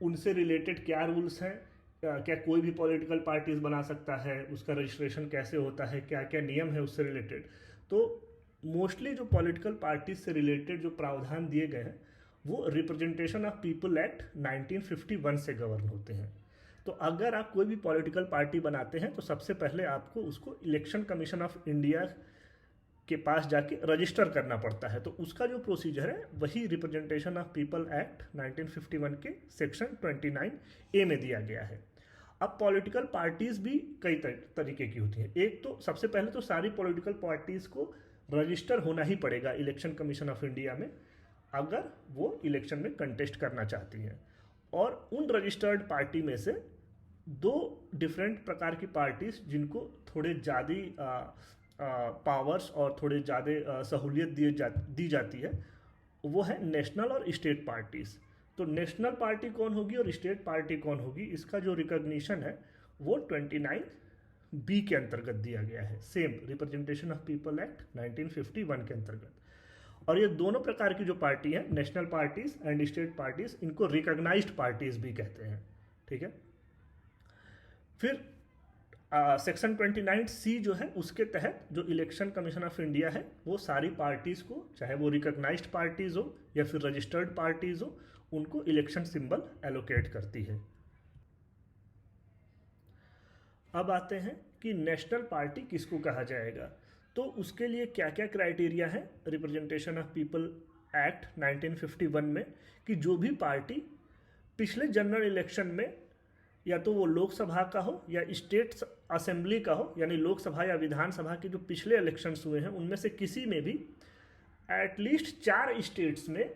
उनसे रिलेटेड क्या रूल्स हैं। क्या कोई भी पॉलिटिकल पार्टीज बना सकता है, उसका रजिस्ट्रेशन कैसे होता है, क्या क्या नियम है उससे रिलेटेड। तो मोस्टली जो पॉलिटिकल पार्टीज से रिलेटेड जो प्रावधान दिए गए हैं वो रिप्रेजेंटेशन ऑफ पीपल एक्ट 1951 से गवर्न होते हैं। तो अगर आप कोई भी पॉलिटिकल पार्टी बनाते हैं तो सबसे पहले आपको उसको इलेक्शन कमीशन ऑफ इंडिया के पास जाके रजिस्टर करना पड़ता है। तो उसका जो प्रोसीजर है वही रिप्रेजेंटेशन ऑफ पीपल एक्ट 1951 के सेक्शन 29A में दिया गया है। अब पॉलिटिकल पार्टीज भी कई तरीके की होती हैं। एक तो सबसे पहले तो सारी पॉलिटिकल पार्टीज को रजिस्टर होना ही पड़ेगा इलेक्शन कमीशन ऑफ इंडिया में अगर वो इलेक्शन में कंटेस्ट करना चाहती हैं। और उन रजिस्टर्ड पार्टी में से 2 डिफरेंट प्रकार की पार्टीज जिनको थोड़े ज़्यादा पावर्स और थोड़े ज़्यादा सहूलियत दी जाती है वो है नेशनल और स्टेट पार्टीज़। तो नेशनल पार्टी कौन होगी और स्टेट पार्टी कौन होगी, इसका जो रिकॉग्निशन है वो 29B के अंतर्गत दिया गया है, same representation of people act 1951 के अंतर्गत। और ये दोनों प्रकार की जो पार्टी है, national parties and state parties, इनको रिकॉग्नाइज्ड पार्टीज भी कहते हैं। ठीक है, फिर सेक्शन 29C जो है उसके तहत जो इलेक्शन कमीशन ऑफ इंडिया है वो सारी पार्टीज को, चाहे वो रिकॉग्नाइज्ड पार्टीज हो या फिर रजिस्टर्ड पार्टीज हो, उनको इलेक्शन सिंबल एलोकेट करती है। अब आते हैं कि नेशनल पार्टी किसको कहा जाएगा। तो उसके लिए क्या क्या क्राइटेरिया है रिप्रेजेंटेशन ऑफ पीपल एक्ट 1951 में, कि जो भी पार्टी पिछले जनरल इलेक्शन में या तो वो लोकसभा का हो या स्टेट असेंबली का हो, यानी लोकसभा या विधानसभा के जो पिछले इलेक्शंस हुए हैं उनमें से किसी में भी एटलीस्ट 4 स्टेट्स में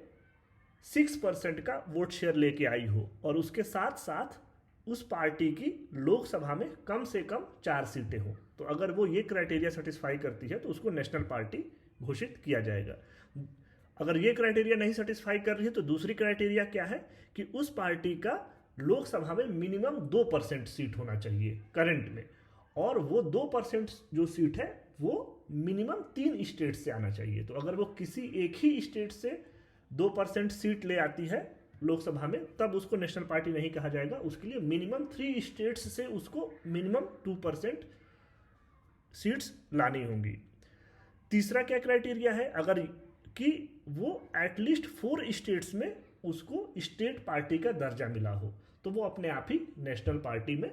6% का वोट शेयर लेके आई हो, और उसके साथ साथ उस पार्टी की लोकसभा में कम से कम 4 सीटें हों। तो अगर वो ये क्राइटेरिया सेटिस्फाई करती है तो उसको नेशनल पार्टी घोषित किया जाएगा। अगर ये क्राइटेरिया नहीं सेटिस्फाई कर रही है तो दूसरी क्राइटेरिया क्या है कि उस पार्टी का लोकसभा में मिनिमम 2% सीट होना चाहिए करंट में, और वो 2% जो सीट है वो मिनिमम 3 स्टेट से आना चाहिए। तो अगर वो किसी एक ही स्टेट से 2% सीट ले आती है लोकसभा में तब उसको नेशनल पार्टी नहीं कहा जाएगा, उसके लिए मिनिमम 3 स्टेट्स से उसको मिनिमम 2% सीट्स लानी होंगी। तीसरा क्या क्राइटेरिया है, अगर कि वो एटलीस्ट 4 स्टेट्स में उसको स्टेट पार्टी का दर्जा मिला हो तो वो अपने आप ही नेशनल पार्टी में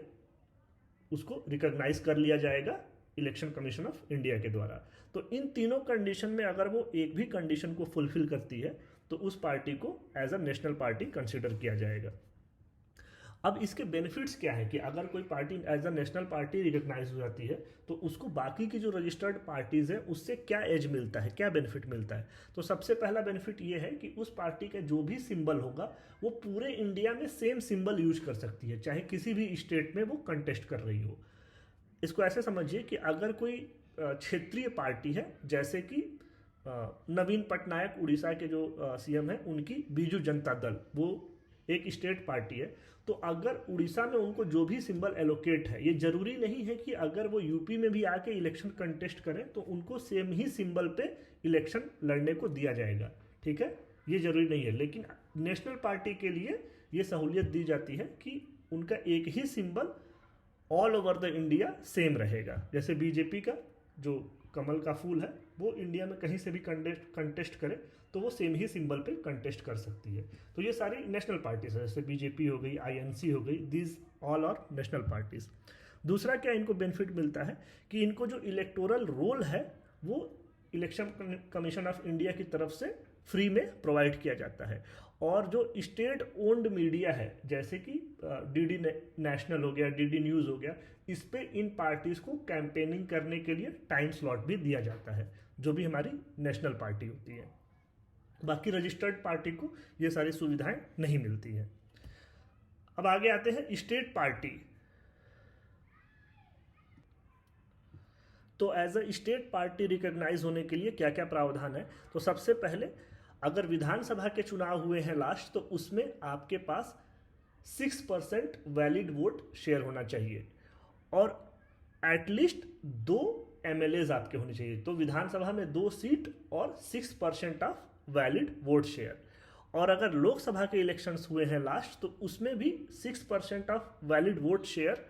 उसको रिकॉग्नाइज कर लिया जाएगा इलेक्शन कमीशन ऑफ इंडिया के द्वारा। तो इन तीनों कंडीशन में अगर वो एक भी कंडीशन को फुलफिल करती है तो उस पार्टी को as a national party consider किया जाएगा। अब इसके बेनिफिट्स क्या है कि अगर कोई party as a national party recognise हो जाती है तो उसको बाकी की जो रजिस्टर्ड पार्टीज है उससे क्या एज मिलता है, क्या बेनिफिट मिलता है। तो सबसे पहला बेनिफिट ये है कि उस पार्टी का जो भी सिंबल होगा वो पूरे इंडिया में सेम सिंबल यूज कर सकती है, चाहे किसी भी स्टेट में वो कंटेस्ट कर रही हो। इसको ऐसे समझिए कि अगर कोई क्षेत्रीय पार्टी है, जैसे कि नवीन पटनायक उड़ीसा के जो सीएम है उनकी बीजू जनता दल, वो एक स्टेट पार्टी है, तो अगर उड़ीसा में उनको जो भी सिंबल एलोकेट है, ये जरूरी नहीं है कि अगर वो यूपी में भी आके इलेक्शन कंटेस्ट करें तो उनको सेम ही सिंबल पे इलेक्शन लड़ने को दिया जाएगा, ठीक है, ये जरूरी नहीं है। लेकिन नेशनल पार्टी के लिए ये सहूलियत दी जाती है कि उनका एक ही symbol all over the India same रहेगा। जैसे बीजेपी का जो कमल का फूल है वो इंडिया में कहीं से भी कंटेस्ट करे तो वो सेम ही सिंबल पे कंटेस्ट कर सकती है। तो ये सारी नेशनल पार्टीज है, जैसे बीजेपी हो गई, आईएनसी हो गई, these all are national parties. दूसरा क्या इनको बेनिफिट मिलता है कि इनको जो इलेक्टोरल रोल है वो इलेक्शन कमीशन ऑफ इंडिया की तरफ से फ्री में प्रोवाइड किया जाता है, और जो स्टेट ओन्ड मीडिया है जैसे कि डीडी नेशनल हो गया, डीडी न्यूज़ हो गया, इस पे इन पार्टीज को कैंपेनिंग करने के लिए टाइम स्लॉट भी दिया जाता है, जो भी हमारी नेशनल पार्टी होती है। बाकी रजिस्टर्ड पार्टी को ये सारी सुविधाएं नहीं मिलती हैं। अब आगे आते हैं स्टेट पार्टी। तो as a state party recognise होने के लिए क्या क्या प्रावधान है। तो सबसे पहले अगर विधानसभा के चुनाव हुए हैं लास्ट, तो उसमें आपके पास 6% वैलिड वोट शेयर होना चाहिए, और एटलीस्ट 2 MLAs आपके होने चाहिए। तो विधानसभा में 2 सीट और 6% ऑफ वैलिड वोट शेयर। और अगर लोकसभा के इलेक्शंस हुए हैं लास्ट, तो उसमें भी 6% ऑफ वैलिड वोट शेयर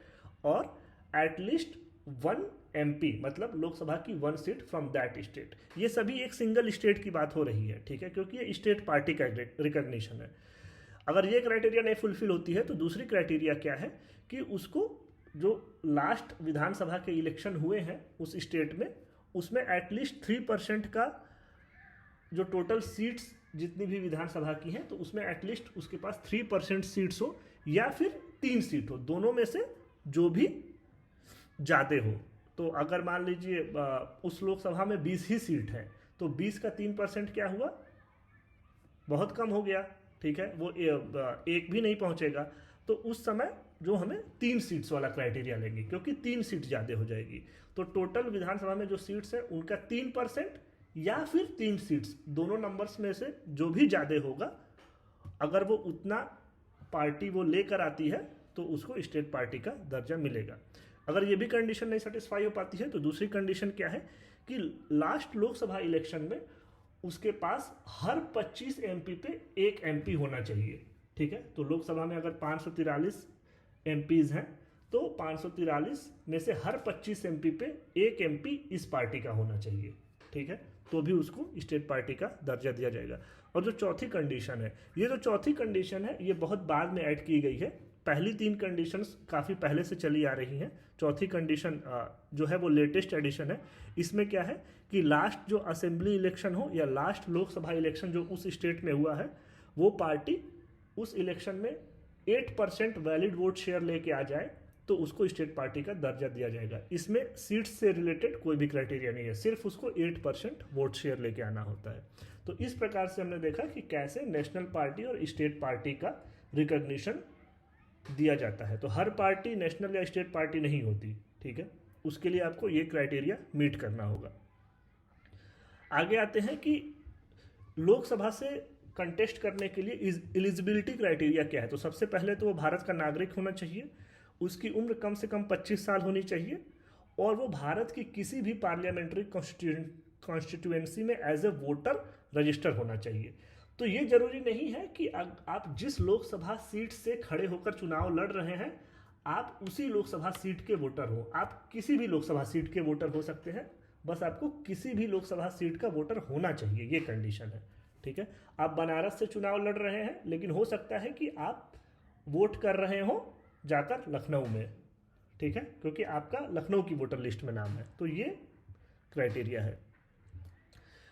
और एटलीस्ट 1 MP, मतलब लोकसभा की 1 सीट फ्रॉम दैट स्टेट। ये सभी एक सिंगल स्टेट की बात हो रही है, ठीक है, क्योंकि ये स्टेट पार्टी का रिकॉग्निशन है। अगर ये क्राइटेरिया नहीं फुलफिल होती है तो दूसरी क्राइटेरिया क्या है कि उसको जो लास्ट विधानसभा के इलेक्शन हुए हैं उस स्टेट में, उसमें एटलीस्ट 3% का जो टोटल सीट्स जितनी भी विधानसभा की हैं तो उसमें एटलीस्ट उसके पास 3% सीट्स हो या फिर 3 सीट हो, दोनों में से जो भी ज़्यादा हो। तो अगर मान लीजिए उस लोकसभा में 20 ही सीट है तो 20 का 3% क्या हुआ, बहुत कम हो गया, ठीक है, वो एक भी नहीं पहुंचेगा। तो उस समय जो हमें 3 सीट्स वाला क्राइटेरिया लेंगे, क्योंकि 3 सीट ज़्यादा हो जाएगी। तो टोटल विधानसभा में जो सीट्स हैं उनका 3% या फिर 3 सीट्स, दोनों नंबर्स में से जो भी ज़्यादा होगा, अगर वो उतना पार्टी वो लेकर आती है तो उसको स्टेट पार्टी का दर्जा मिलेगा। अगर ये भी कंडीशन नहीं सेटिस्फाई हो पाती है तो दूसरी कंडीशन क्या है कि लास्ट लोकसभा इलेक्शन में उसके पास हर 25 MP पे 1 MP होना चाहिए, ठीक है। तो लोकसभा में अगर 543 MPs हैं तो 543 में से हर 25 MP पे 1 MP इस पार्टी का होना चाहिए, ठीक है, तो भी उसको स्टेट पार्टी का दर्जा दिया जाएगा। और जो चौथी कंडीशन है, ये जो चौथी कंडीशन है ये बहुत बाद में ऐड की गई है, पहली 3 कंडीशंस काफ़ी पहले से चली आ रही हैं। चौथी कंडीशन जो है वो लेटेस्ट एडिशन है। इसमें क्या है कि लास्ट जो असेंबली इलेक्शन हो या लास्ट लोकसभा इलेक्शन जो उस स्टेट में हुआ है, वो पार्टी उस इलेक्शन में 8% वैलिड वोट शेयर लेके आ जाए तो उसको स्टेट पार्टी का दर्जा दिया जाएगा। इसमें सीट्स से रिलेटेड कोई भी क्राइटेरिया नहीं है, सिर्फ उसको 8% वोट शेयर लेके आना होता है। तो इस प्रकार से हमने देखा कि कैसे नेशनल पार्टी और स्टेट पार्टी का रिकॉग्निशन दिया जाता है। तो हर पार्टी नेशनल या स्टेट पार्टी नहीं होती, ठीक है, उसके लिए आपको ये क्राइटेरिया मीट करना होगा। आगे आते हैं कि लोकसभा से कंटेस्ट करने के लिए एलिजिबिलिटी क्राइटेरिया क्या है। तो सबसे पहले तो वो भारत का नागरिक होना चाहिए, उसकी उम्र कम से कम 25 साल होनी चाहिए और वो भारत की किसी भी पार्लियामेंट्री कॉन्स्टिट्यूएंसी में एज ए वोटर रजिस्टर होना चाहिए। तो ये जरूरी नहीं है कि आप जिस लोकसभा सीट से खड़े होकर चुनाव लड़ रहे हैं आप उसी लोकसभा सीट के वोटर हो। आप किसी भी लोकसभा सीट के वोटर हो सकते हैं, बस आपको किसी भी लोकसभा सीट का वोटर होना चाहिए, ये कंडीशन है, ठीक है। आप बनारस से चुनाव लड़ रहे हैं लेकिन हो सकता है कि आप वोट कर रहे हो जाकर लखनऊ में, ठीक है, क्योंकि आपका लखनऊ की वोटर लिस्ट में नाम है। तो ये क्राइटेरिया है।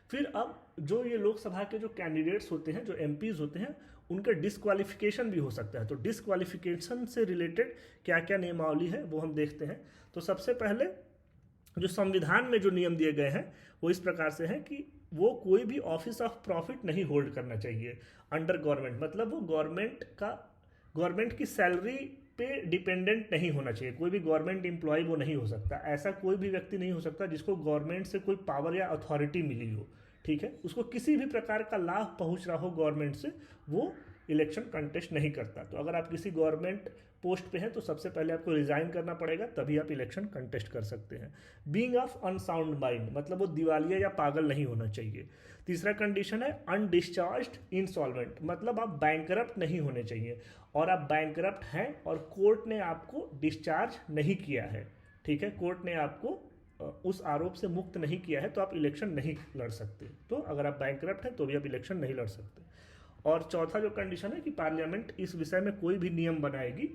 फिर अब जो ये लोकसभा के जो कैंडिडेट्स होते हैं, जो एमपीज होते हैं, उनका डिस्क्वालिफिकेशन भी हो सकता है। तो डिस्क्वालिफिकेशन से रिलेटेड क्या क्या नियमावली है वो हम देखते हैं। तो सबसे पहले जो संविधान में जो नियम दिए गए हैं वो इस प्रकार से है कि वो कोई भी ऑफिस ऑफ प्रॉफिट नहीं होल्ड करना चाहिए अंडर गवर्नमेंट। मतलब वो गवर्नमेंट की सैलरी पे डिपेंडेंट नहीं होना चाहिए। कोई भी गवर्नमेंट एम्प्लॉय वो नहीं हो सकता। ऐसा कोई भी व्यक्ति नहीं हो सकता जिसको गवर्नमेंट से कोई पावर या अथॉरिटी मिली हो, ठीक है, उसको किसी भी प्रकार का लाभ पहुंच रहा हो गवर्नमेंट से, वो इलेक्शन कंटेस्ट नहीं करता। तो अगर आप किसी गवर्नमेंट पोस्ट पे हैं तो सबसे पहले आपको रिजाइन करना पड़ेगा, तभी आप इलेक्शन कंटेस्ट कर सकते हैं। बीइंग ऑफ अनसाउंड माइंड, मतलब वो दिवालिया या पागल नहीं होना चाहिए। तीसरा कंडीशन है अनडिस्चार्ज्ड इंसॉल्वेंट, मतलब आप बैंकरप्ट नहीं होने चाहिए और आप बैंकरप्ट हैं और कोर्ट ने आपको डिस्चार्ज नहीं किया है, ठीक है, कोर्ट ने आपको उस आरोप से मुक्त नहीं किया है तो आप इलेक्शन नहीं लड़ सकते। तो अगर आप बैंकरप्ट हैं तो भी आप इलेक्शन नहीं लड़ सकते। और चौथा जो कंडीशन है कि पार्लियामेंट इस विषय में कोई भी नियम बनाएगी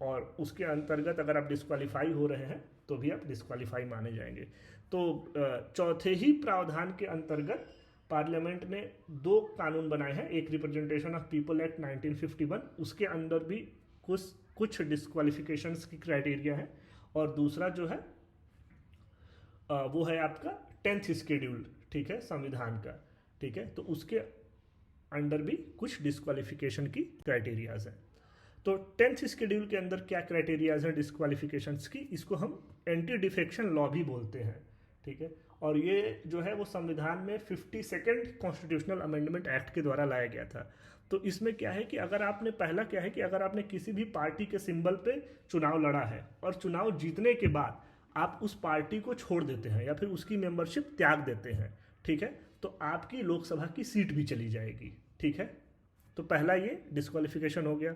और उसके अंतर्गत अगर आप डिस्क्वालीफाई हो रहे हैं तो भी आप डिस्क्वालीफाई माने जाएंगे। तो चौथे ही प्रावधान के अंतर्गत पार्लियामेंट ने 2 कानून बनाए हैं। एक रिप्रेजेंटेशन ऑफ पीपल एक्ट 1951, उसके अंदर भी कुछ डिस्क्वालिफिकेशंस की क्राइटेरिया है, और दूसरा जो है वो है आपका 10th शेड्यूल, ठीक है, संविधान का, ठीक है, तो उसके अंडर भी कुछ डिस्क्वालिफिकेशन की क्राइटेरियाज हैं। तो 10th शेड्यूल के अंदर क्या क्राइटेरियाज हैं डिस्क्वालिफिकेशंस की, इसको हम एंटी डिफेक्शन लॉ भी बोलते हैं, ठीक है, और ये जो है वो संविधान में 52nd कॉन्स्टिट्यूशनल अमेंडमेंट एक्ट के द्वारा लाया गया था। तो इसमें क्या है कि अगर आपने अगर आपने किसी भी पार्टी के सिंबल पे चुनाव लड़ा है और चुनाव जीतने के बाद आप उस पार्टी को छोड़ देते हैं या फिर उसकी मेंबरशिप त्याग देते हैं, ठीक है, तो आपकी लोकसभा की सीट भी चली जाएगी, ठीक है। तो पहला ये डिस्क्वालिफिकेशन हो गया।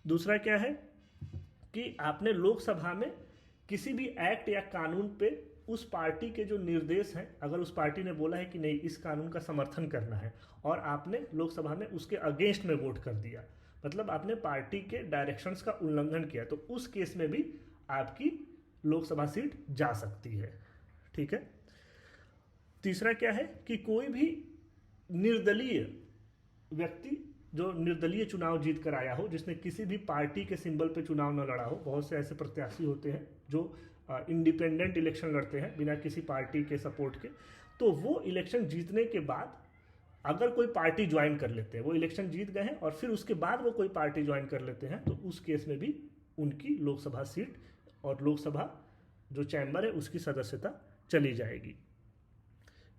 दूसरा क्या है कि आपने लोकसभा में किसी भी एक्ट या कानून पे उस पार्टी के जो निर्देश हैं, अगर उस पार्टी ने बोला है कि नहीं इस कानून का समर्थन करना है और आपने लोकसभा में उसके अगेंस्ट में वोट कर दिया, मतलब आपने पार्टी के डायरेक्शंस का उल्लंघन किया, तो उस केस में भी आपकी लोकसभा सीट जा सकती है, ठीक है। तीसरा क्या है कि कोई भी निर्दलीय व्यक्ति जो निर्दलीय चुनाव जीत कर आया हो, जिसने किसी भी पार्टी के सिंबल पे चुनाव न लड़ा हो, बहुत से ऐसे प्रत्याशी होते हैं जो इंडिपेंडेंट इलेक्शन लड़ते हैं बिना किसी पार्टी के सपोर्ट के, तो वो इलेक्शन जीतने के बाद अगर कोई पार्टी ज्वाइन कर लेते हैं, वो इलेक्शन जीत गए हैं और फिर उसके बाद वो कोई पार्टी ज्वाइन कर लेते हैं, तो उस केस में भी उनकी लोकसभा सीट और लोकसभा जो चैम्बर है उसकी सदस्यता चली जाएगी।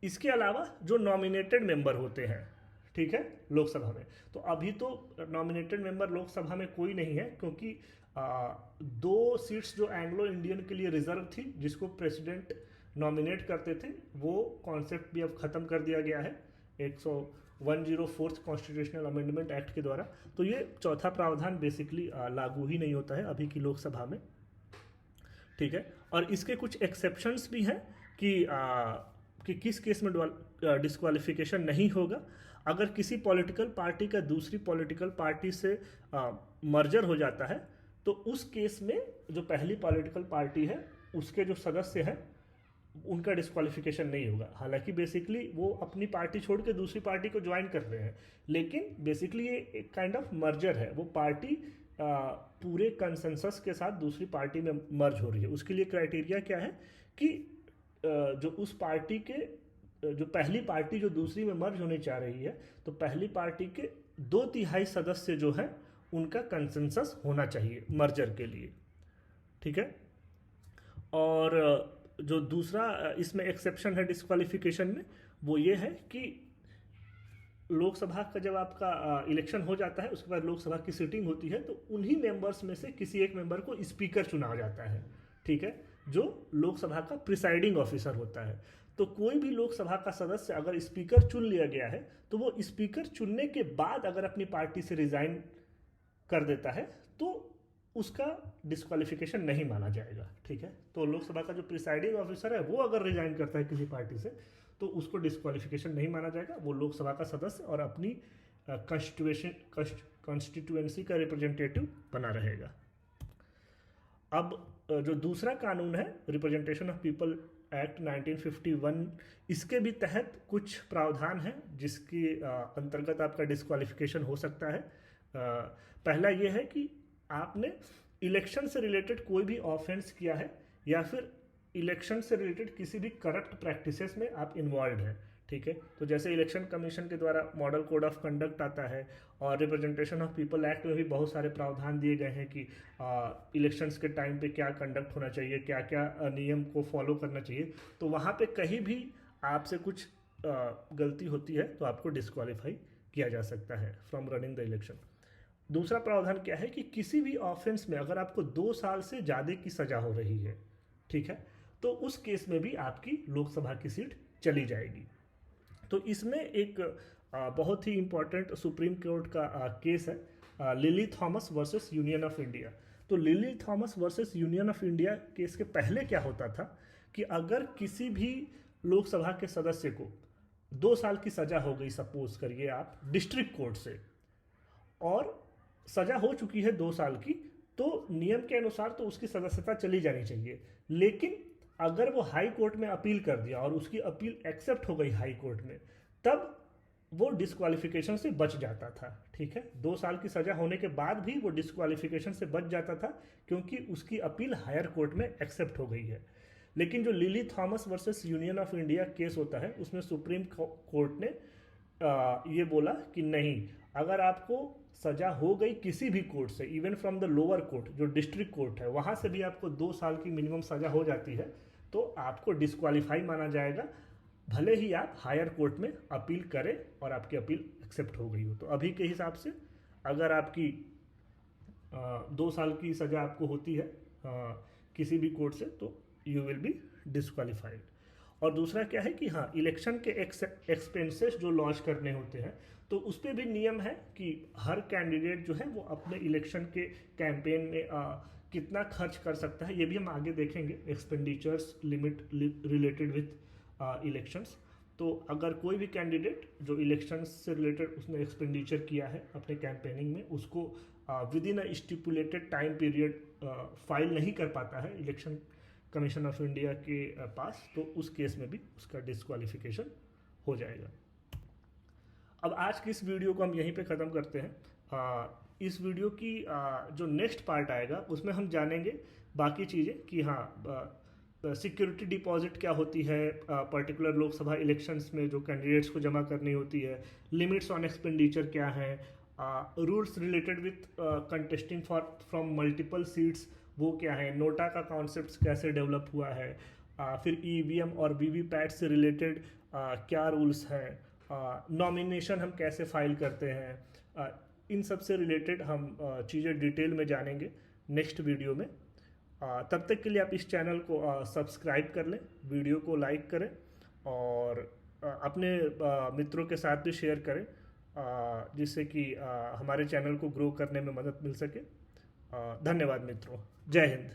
इसके अलावा जो नॉमिनेटेड मेंबर होते हैं, ठीक है, लोकसभा में, तो अभी तो नॉमिनेटेड मेंबर लोकसभा में कोई नहीं है, क्योंकि 2 सीट्स जो एंग्लो इंडियन के लिए रिजर्व थी जिसको प्रेसिडेंट नॉमिनेट करते थे, वो कॉन्सेप्ट भी अब खत्म कर दिया गया है 104th कॉन्स्टिट्यूशनल अमेंडमेंट एक्ट के द्वारा। तो ये चौथा प्रावधान बेसिकली लागू ही नहीं होता है अभी की लोकसभा में, ठीक है। और इसके कुछ एक्सेप्शंस भी हैं कि कि किस केस में डिस्क्वालिफिकेशन नहीं होगा। अगर किसी पॉलिटिकल पार्टी का दूसरी पॉलिटिकल पार्टी से मर्जर हो जाता है तो उस केस में जो पहली पॉलिटिकल पार्टी है उसके जो सदस्य हैं उनका डिस्क्वालिफिकेशन नहीं होगा। हालांकि बेसिकली वो अपनी पार्टी छोड़ के दूसरी पार्टी को ज्वाइन कर रहे हैं, लेकिन बेसिकली ये एक काइंड ऑफ मर्जर है। वो पार्टी पूरे कंसेंसस के साथ दूसरी पार्टी में मर्ज हो रही है। उसके लिए क्राइटेरिया क्या है कि जो उस पार्टी के जो पहली पार्टी जो दूसरी में मर्ज होने चाह रही है तो पहली पार्टी के 2/3 सदस्य जो है उनका कंसेंसस होना चाहिए मर्जर के लिए, ठीक है। और जो दूसरा इसमें एक्सेप्शन है डिस्क्वालिफिकेशन में वो ये है कि लोकसभा का जब आपका इलेक्शन हो जाता है उसके बाद लोकसभा की सीटिंग होती है तो उन्हीं मेंबर्स में से किसी एक मेंबर को स्पीकर चुना जाता है, ठीक है, जो लोकसभा का प्रिसाइडिंग ऑफिसर होता है। तो कोई भी लोकसभा का सदस्य अगर स्पीकर चुन लिया गया है तो वो स्पीकर चुनने के बाद अगर अपनी पार्टी से रिजाइन कर देता है तो उसका डिस्क्वालिफिकेशन नहीं माना जाएगा, ठीक है। तो लोकसभा का जो प्रिसाइडिंग ऑफिसर है वो अगर रिजाइन करता है किसी पार्टी से तो उसको डिस्क्वालिफिकेशन नहीं माना जाएगा। वो लोकसभा का सदस्य और अपनी कॉन्स्टिट्यूएंसी का रिप्रेजेंटेटिव बना रहेगा। अब जो दूसरा कानून है रिप्रेजेंटेशन ऑफ पीपल एक्ट 1951, इसके भी तहत कुछ प्रावधान है जिसके अंतर्गत आपका डिस्क्वालिफिकेशन हो सकता है। पहला ये है कि आपने इलेक्शन से रिलेटेड कोई भी ऑफेंस किया है या फिर इलेक्शन से रिलेटेड किसी भी करप्ट प्रैक्टिसेस में आप इन्वॉल्व हैं, ठीक है। तो जैसे इलेक्शन कमीशन के द्वारा मॉडल कोड ऑफ कंडक्ट आता है और रिप्रेजेंटेशन ऑफ पीपल एक्ट में भी बहुत सारे प्रावधान दिए गए हैं कि इलेक्शंस के टाइम पे क्या कंडक्ट होना चाहिए, क्या क्या नियम को फॉलो करना चाहिए। तो वहाँ पे कहीं भी आपसे कुछ गलती होती है तो आपको डिस्क्वालीफाई किया जा सकता है फ्रॉम रनिंग द इलेक्शन। दूसरा प्रावधान क्या है कि किसी भी ऑफेंस में अगर आपको 2 साल से ज़्यादा की सज़ा हो रही है, ठीक है, तो उस केस में भी आपकी लोकसभा की सीट चली जाएगी। तो इसमें एक बहुत ही इंपॉर्टेंट सुप्रीम कोर्ट का केस है Lily Thomas versus union of India. तो Lily Thomas versus union of India case के पहले क्या होता था कि अगर किसी भी लोकसभा के सदस्य को 2 साल की सज़ा हो गई, सपोज करिए आप डिस्ट्रिक्ट कोर्ट से, और सज़ा हो चुकी है 2 साल की, तो नियम के अनुसार तो उसकी सदस्यता चली जानी चाहिए। लेकिन अगर वो हाई कोर्ट में अपील कर दिया और उसकी अपील एक्सेप्ट हो गई हाई कोर्ट में, तब वो डिस्क्वालिफिकेशन से बच जाता था, ठीक है। 2 साल की सज़ा होने के बाद भी वो डिस्क्वालिफिकेशन से बच जाता था क्योंकि उसकी अपील हायर कोर्ट में एक्सेप्ट हो गई है। लेकिन जो lily Thomas versus union of India case होता है उसमें सुप्रीम कोर्ट ने ये बोला कि नहीं, अगर आपको सजा हो गई किसी भी कोर्ट से, even from the lower court जो डिस्ट्रिक्ट कोर्ट है वहाँ से भी आपको 2 साल की मिनिमम सजा हो जाती है तो आपको डिस्क्वालीफाई माना जाएगा, भले ही आप हायर कोर्ट में अपील करें और आपकी अपील एक्सेप्ट हो गई हो। तो अभी के हिसाब से अगर आपकी 2 साल की सजा आपको होती है किसी भी कोर्ट से तो यू विल बी डिस्क्वालीफाइड। और दूसरा क्या है कि हाँ, इलेक्शन के एक्सपेंसेस जो लॉन्च करने होते हैं तो उस पर भी नियम है कि हर कैंडिडेट जो है वो अपने इलेक्शन के कैंपेन में कितना खर्च कर सकता है, ये भी हम आगे देखेंगे, expenditures limit related with elections. तो अगर कोई भी कैंडिडेट जो इलेक्शन से रिलेटेड उसने एक्सपेंडिचर किया है अपने कैंपेनिंग में, उसको with in a stipulated time period file नहीं कर पाता है इलेक्शन कमीशन ऑफ इंडिया के पास, तो उस केस में भी उसका डिस्क्वालिफिकेशन हो जाएगा। अब आज की इस वीडियो को हम यहीं पे ख़त्म करते हैं। इस वीडियो की जो नेक्स्ट पार्ट आएगा उसमें हम जानेंगे बाकी चीज़ें कि हाँ, सिक्योरिटी डिपॉजिट क्या होती है पर्टिकुलर लोकसभा इलेक्शंस में जो कैंडिडेट्स को जमा करनी होती है, लिमिट्स ऑन एक्सपेंडिचर क्या है, rules related with contesting from multiple seats वो क्या है, नोटा का कॉन्सेप्ट कैसे डेवलप हुआ है, फिर ईवीएम और वीवीपैट से रिलेटेड क्या रूल्स हैं, नॉमिनेशन हम कैसे फाइल करते हैं, इन सब से रिलेटेड हम चीज़ें डिटेल में जानेंगे नेक्स्ट वीडियो में। तब तक के लिए आप इस चैनल को सब्सक्राइब कर लें, वीडियो को लाइक करें और अपने मित्रों के साथ भी शेयर करें जिससे कि हमारे चैनल को ग्रो करने में मदद मिल सके। धन्यवाद मित्रों, जय हिंद।